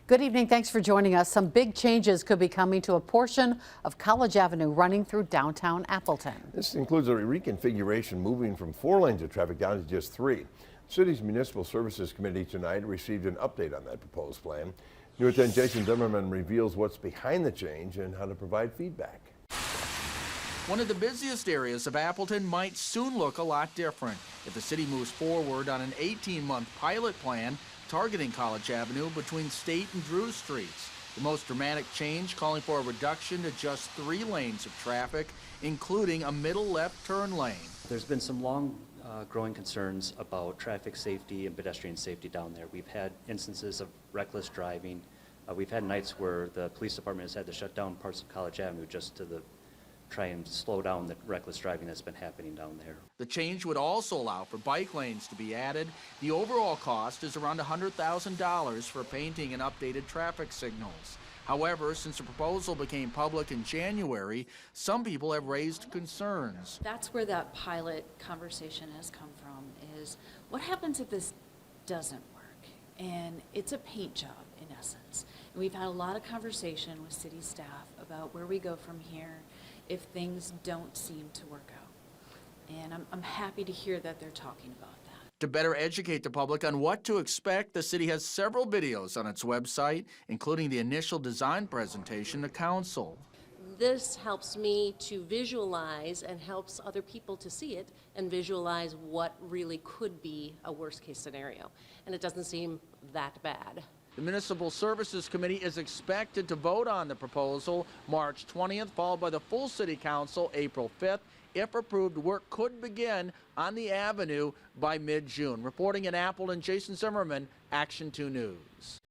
Good evening. Thanks for joining us. Some big changes could be coming to a portion of College Avenue running through downtown Appleton. This includes a reconfiguration moving from 4 lanes of traffic down to just 3. The city's Municipal Services Committee tonight received an update on that proposed plan. New 10 Jason Zimmerman reveals what's behind the change and how to provide feedback. One of the busiest areas of Appleton might soon look a lot different if the city moves forward on an 18-month pilot plan targeting College Avenue between State and Drew Streets. The most dramatic change calling for a reduction to just 3 lanes of traffic, including a middle left turn lane. There's been some long growing concerns about traffic safety and pedestrian safety down there. We've had instances of reckless driving. We've had nights where the police department has had to shut down parts of College Avenue just to try and slow down the reckless driving that's been happening down there. The change would also allow for bike lanes to be added. The overall cost is around $100,000 for painting and updated traffic signals. However, since the proposal became public in January, some people have raised concerns. That's where that pilot conversation has come from, is what happens if this doesn't work? And it's a paint job in essence. And we've had a lot of conversation with city staff about where we go from here if things don't seem to work out. And I'm happy to hear that they're talking about that. To better educate the public on what to expect, the city has several videos on its website, including the initial design presentation to council. This helps me to visualize and helps other people to see it and visualize what really could be a worst-case scenario. And it doesn't seem that bad. The Municipal Services Committee is expected to vote on the proposal March 20th, followed by the full City Council April 5th. If approved, work could begin on the avenue by mid-June. Reporting in Appleton, Jason Zimmerman, Action 2 News.